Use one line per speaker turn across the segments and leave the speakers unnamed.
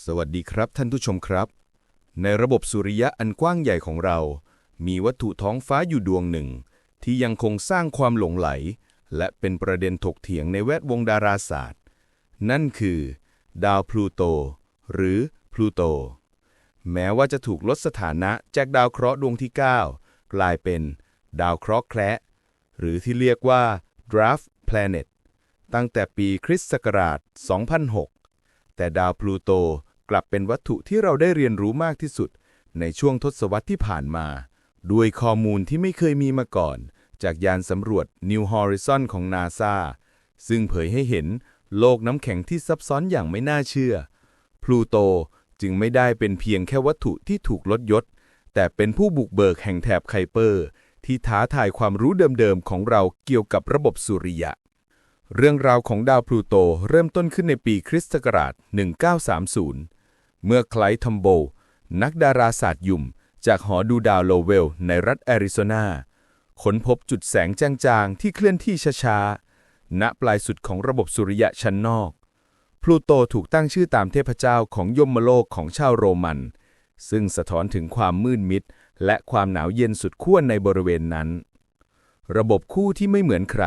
สวัสดีครับท่านผู้ชมครับในระบบสุริยะอันกว้างใหญ่ของเรามีวัตถุท้องฟ้าอยู่ดวงหนึ่งที่ยังคงสร้างความหลงไหลและเป็นประเด็นถกเถียงในแวดวงดาราศาสตร์นั่นคือดาวพลูโตหรือพลูโตแม้ว่าจะถูกลดสถานะจากดาวเคราะห์ดวงที่ 9กลายเป็นดาวเคราะห์แคระหรือที่เรียกว่า Dwarf Planet ตั้งแต่ปีคริสต์ศักราช 2006 แต่ดาวพลูโตกลับเป็นวัตถุที่เราได้เรียนรู้มากที่สุดในช่วงทศวรรษที่ผ่านมาด้วยข้อมูลที่ไม่เคยมีมาก่อนจากยานสำรวจ New Horizon ของ NASA ซึ่งเผยให้เห็นโลกน้ำแข็งที่ซับซ้อนอย่างไม่น่าเชื่อพลูโตจึงไม่ได้เป็นเพียงแค่วัตถุที่ถูกลดยศแต่เป็นผู้บุกเบิกแห่งแถบไคเปอร์ที่ท้าทายความรู้เดิมๆของเราเกี่ยวกับระบบสุริยะเรื่องราวของดาวพลูโตเริ่มต้นขึ้นในปีคริสต์ศักราช 1930 เมื่อไคลท์ ทัมโบลนักดาราศาสตร์หยุ่มจากหอดูดาวโลเวลในรัฐแอริโซนาค้นพบจุดแสงจางๆที่เคลื่อนที่ช้าๆณปลายสุดของระบบสุริยะชั้นนอกพลูโตถูกตั้งชื่อตามเทพเจ้าของยมโลกของชาวโรมันซึ่งสะท้อนถึงความมืดมิดและความหนาวเย็นสุดขั้วในบริเวณนั้นระบบคู่ที่ไม่เหมือนใคร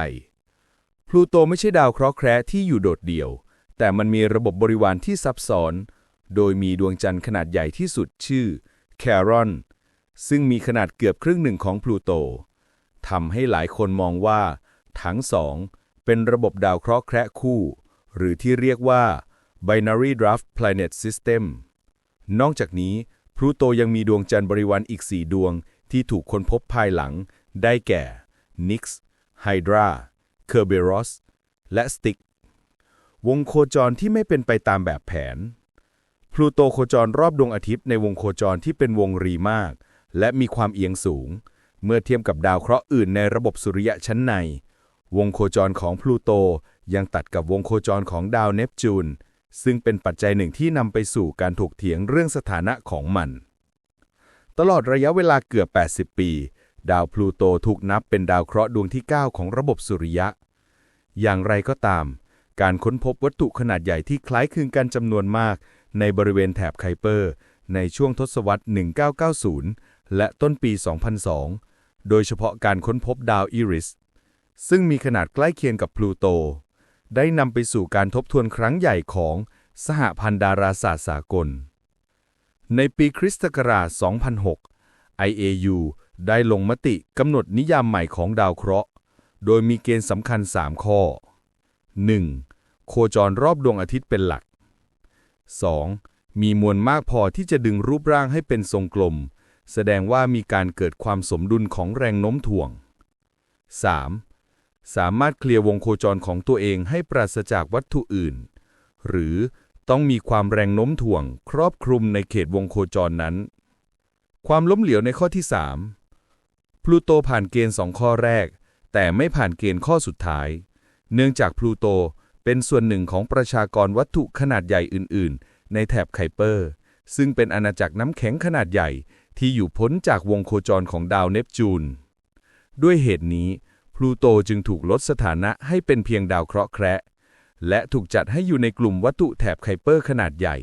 พลูโตไม่ใช่ดาวเคราะห์แคระที่อยู่โดดเดี่ยวแต่มันมีระบบบริวารที่ซับซ้อนโดยมีดวงจันทร์ขนาดใหญ่ที่สุดชื่อแครอนซึ่งมีขนาดเกือบครึ่งหนึ่งของพลูโตทำให้หลายคนมองว่าทั้งสองเป็นระบบดาวเคราะห์แคระคู่หรือที่เรียกว่า Binary Dwarf Planet System นอกจากนี้พลูโตยังมีดวงจันทร์บริวารอีก4ดวงที่ถูกค้นพบภายหลังได้แก่ Nix Hydra Kerberos และสติกวงโคจรที่ไม่เป็นไปตามแบบแผนพลูโตโคจรรอบดวงอาทิตย์ในวงโคจรที่เป็นวงรีมากและมีความเอียงสูงเมื่อเทียบกับดาวเคราะห์อื่นในระบบสุริยะชั้นในวงโคจรของพลูโตยังตัดกับวงโคจรของดาวเนปจูนซึ่งเป็นปัจจัยหนึ่งที่นำไปสู่การถกเถียงเรื่องสถานะของมันตลอดระยะเวลาเกือบ80ปีดาวพลูโตถูกนับเป็นดาวเคราะห์ดวงที่9ของระบบสุริยะอย่างไรก็ตามการค้นพบวัตถุขนาดใหญ่ที่คล้ายคลึงกันจำนวนมากในบริเวณแถบไคเปอร์ในช่วงทศวรรษ 1990 และต้นปี 2002 โดยเฉพาะการค้นพบดาวอีริสซึ่งมีขนาดใกล้เคียงกับพลูโตได้นำไปสู่การทบทวนครั้งใหญ่ของสหพันธ์ดาราศาสตร์สากลในปีคริสต์ศักราช 2006 IAU ได้ลงมติกำหนดนิยามใหม่ของดาวเคราะห์โดยมีเกณฑ์สำคัญ3ข้อ 1. โคจรรอบดวงอาทิตย์เป็นหลัก 2. มีมวลมากพอที่จะดึงรูปร่างให้เป็นทรงกลมแสดงว่ามีการเกิดความสมดุลของแรงโน้มถ่วง 3. สามารถเคลียร์วงโคจรของตัวเองให้ปราศจากวัตถุอื่นหรือต้องมีความแรงโน้มถ่วงครอบคลุมในเขตวงโคจรนั้นความล้มเหลวในข้อที่ 3 พลูโตผ่านเกณฑ์2ข้อแรกแต่ไม่ผ่านเกณฑ์ข้อสุดท้ายเนื่องจากพลูโตเป็นส่วนหนึ่งของประชากรวัตถุขนาดใหญ่อื่นๆในแถบไคเปอร์ซึ่งเป็นอาณาจักรน้ำแข็งขนาดใหญ่ที่อยู่พ้นจากวงโคจรของดาวเนปจูนด้วยเหตุนี้พลูโตจึงถูกลดสถานะให้เป็นเพียงดาวเคราะห์แคระและถูกจัดให้อยู่ในกลุ่มวัตถุแถบไคเปอร์ขนาดใหญ่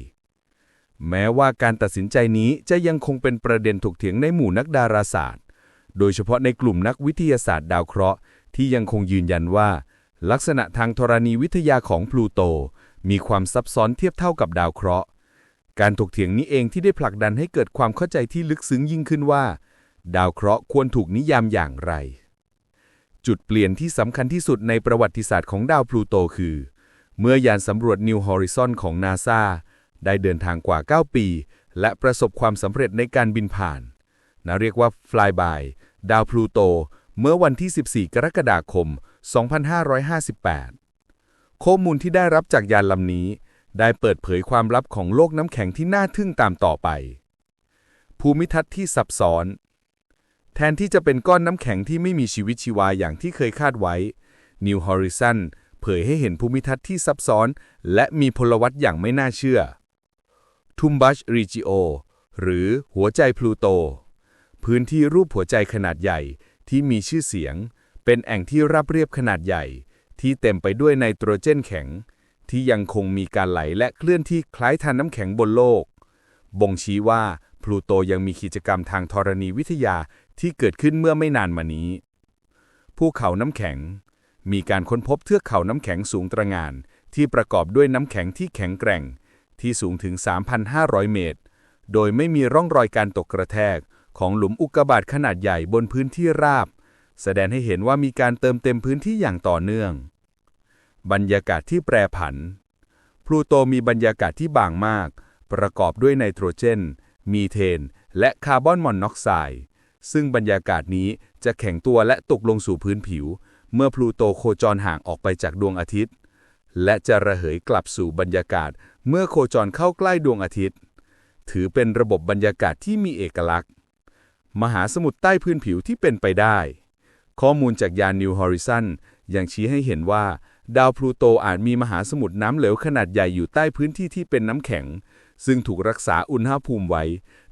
แม้ว่าการตัดสินใจนี้จะยังคงเป็นประเด็นถกเถียงในหมู่นักดาราศาสตร์โดยเฉพาะในกลุ่มนักวิทยาศาสตร์ดาวเคราะห์ที่ยังคงยืนยันว่าลักษณะทางธรณีวิทยาของพลูโตมีความซับซ้อนเทียบเท่ากับดาวเคราะห์การถกเถียงนี้เองที่ได้ผลักดันให้เกิดความเข้าใจที่ลึกซึ้งยิ่งขึ้นว่าดาวเคราะห์ควรถูกนิยามอย่างไรจุดเปลี่ยนที่สำคัญที่สุดในประวัติศาสตร์ของดาวพลูโตคือเมื่อยานสำรวจ New Horizon ของ NASA ได้เดินทางกว่า9ปีและประสบความสำเร็จในการบินผ่านเรียกว่า Flyby ดาวพลูโตเมื่อวันที่ 14 กรกฎาคม 2558 ข้อมูลที่ได้รับจากยานลำนี้ได้เปิดเผยความลับของโลกน้ำแข็งที่น่าทึ่งตามต่อไปภูมิทัศน์ที่ซับซ้อนแทนที่จะเป็นก้อนน้ำแข็งที่ไม่มีชีวิตชีวาอย่างที่เคยคาดไว้ New Horizon เผยให้เห็นภูมิทัศน์ที่ซับซ้อนและมีพลวัตอย่างไม่น่าเชื่อ Tumbush Regio หรือหัวใจพลูโตพื้นที่รูปหัวใจขนาดใหญ่ที่มีชื่อเสียงเป็นแอ่งที่ราบเรียบขนาดใหญ่ที่เต็มไปด้วยไนโตรเจนแข็ง ที่ยังคงมีการไหลและเคลื่อนที่คล้ายทานน้ำแข็งบนโลกบ่งชี้ว่าพลูโตยังมีกิจกรรมทางธรณีวิทยาที่เกิดขึ้นเมื่อไม่นานมานี้ภูเขาน้ำแข็งมีการค้นพบเทือกเขาน้ำแข็งสูงตระหง่านที่ประกอบด้วยน้ำแข็งที่แข็งแกร่งที่สูงถึง 3,500 เมตรโดยไม่มีร่องรอยการตกกระแทกของหลุมอุกกาบาตขนาดใหญ่บนพื้นที่ราบแสดงให้เห็นว่ามีการเติมเต็มพื้นที่อย่างต่อเนื่องบรรยากาศที่แปรผันพลูโตมีบรรยากาศที่บางมากประกอบด้วยไนโตรเจนมีเทนและคาร์บอนมอนอกไซด์ซึ่งบรรยากาศนี้จะแข็งตัวและตกลงสู่พื้นผิวเมื่อพลูโตโคจรห่างออกไปจากดวงอาทิตย์และจะระเหยกลับสู่บรรยากาศเมื่อโคจรเข้าใกล้ดวงอาทิตย์ถือเป็นระบบบรรยากาศที่มีเอกลักษณ์มหาสมุทรใต้พื้นผิวที่เป็นไปได้ข้อมูลจากยาน New Horizon ยังชี้ให้เห็นว่าดาวพลูโตอาจมีมหาสมุทรน้ำเหลวขนาดใหญ่อยู่ใต้พื้นที่ที่เป็นน้ำแข็งซึ่งถูกรักษาอุณหภูมิไว้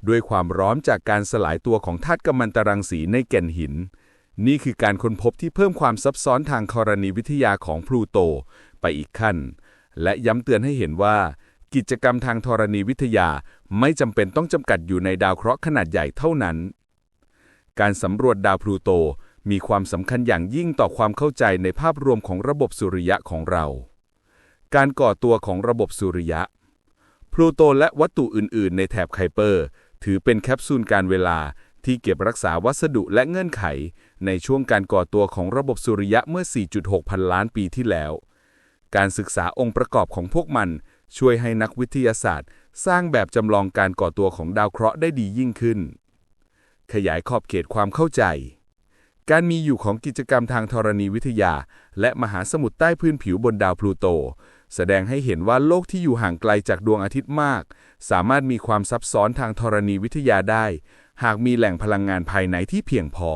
ด้วยความร้อนจากการสลายตัวของธาตุกัมมันตรังสีในแก่นหินนี่คือการค้นพบที่เพิ่มความซับซ้อนทางธรณีวิทยาของพลูโตไปอีกขั้นและย้ำเตือนให้เห็นว่ากิจกรรมทางธรณีวิทยาไม่จำเป็นต้องจำกัดอยู่ในดาวเคราะห์ขนาดใหญ่เท่านั้นการสำรวจดาวพลูโตมีความสำคัญอย่างยิ่งต่อความเข้าใจในภาพรวมของระบบสุริยะของเราการก่อตัวของระบบสุริยะพลูโตและวัตถุอื่นๆในแถบไคเปอร์ถือเป็นแคปซูลการเวลาที่เก็บรักษาวัสดุและเงื่อนไขในช่วงการก่อตัวของระบบสุริยะเมื่อ 4.6 พันล้านปีที่แล้วการศึกษาองค์ประกอบของพวกมันช่วยให้นักวิทยาศาสตร์สร้างแบบจำลองการก่อตัวของดาวเคราะห์ได้ดียิ่งขึ้นขยายขอบเขตความเข้าใจการมีอยู่ของกิจกรรมทางธรณีวิทยาและมหาสมุทรใต้พื้นผิวบนดาวพลูโตแสดงให้เห็นว่าโลกที่อยู่ห่างไกลจากดวงอาทิตย์มากสามารถมีความซับซ้อนทางธรณีวิทยาได้หากมีแหล่งพลังงานภายในที่เพียงพอ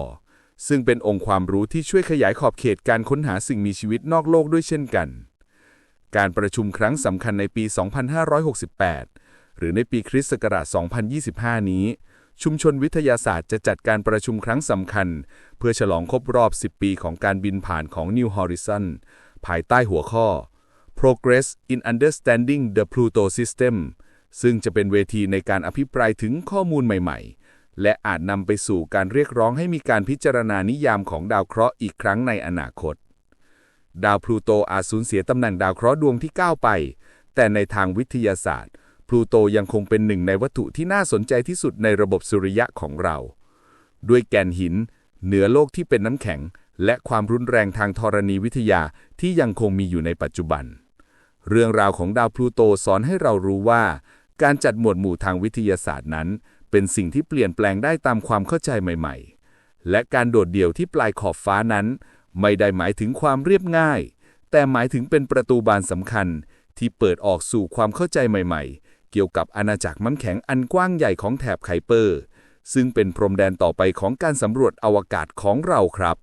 ซึ่งเป็นองค์ความรู้ที่ช่วยขยายขอบเขตการค้นหาสิ่งมีชีวิตนอกโลกด้วยเช่นกันการประชุมครั้งสำคัญในปี 2568 หรือในปีคริสต์ศักราช 2025 นี้ชุมชนวิทยาศาสตร์จะจัดการประชุมครั้งสำคัญเพื่อฉลองครบรอบ 10 ปีของการบินผ่านของ New Horizon ภายใต้หัวข้อ Progress in Understanding the Pluto System ซึ่งจะเป็นเวทีในการอภิปรายถึงข้อมูลใหม่ๆและอาจนำไปสู่การเรียกร้องให้มีการพิจารณานิยามของดาวเคราะห์อีกครั้งในอนาคตดาวพลูโตอาจสูญเสียตำแหน่งดาวเคราะห์ดวงที่9ไปแต่ในทางวิทยาศาสตร์พลูโตยังคงเป็นหนึ่งในวัตถุที่น่าสนใจที่สุดในระบบสุริยะของเราด้วยแกนหินเหนือโลกที่เป็นน้ำแข็งและความรุนแรงทางธรณีวิทยาที่ยังคงมีอยู่ในปัจจุบันเรื่องราวของดาวพลูโตสอนให้เรารู้ว่าการจัดหมวดหมู่ทางวิทยาศาสตร์นั้นเป็นสิ่งที่เปลี่ยนแปลงได้ตามความเข้าใจใหม่ๆและการโดดเดี่ยวที่ปลายขอบฟ้านั้นไม่ได้หมายถึงความเรียบง่ายแต่หมายถึงเป็นประตูบานสำคัญที่เปิดออกสู่ความเข้าใจใหม่ๆเกี่ยวกับอาณาจักรน้ำแข็งอันกว้างใหญ่ของแถบไคเปอร์ซึ่งเป็นพรมแดนต่อไปของการสำรวจอวกาศของเราครับ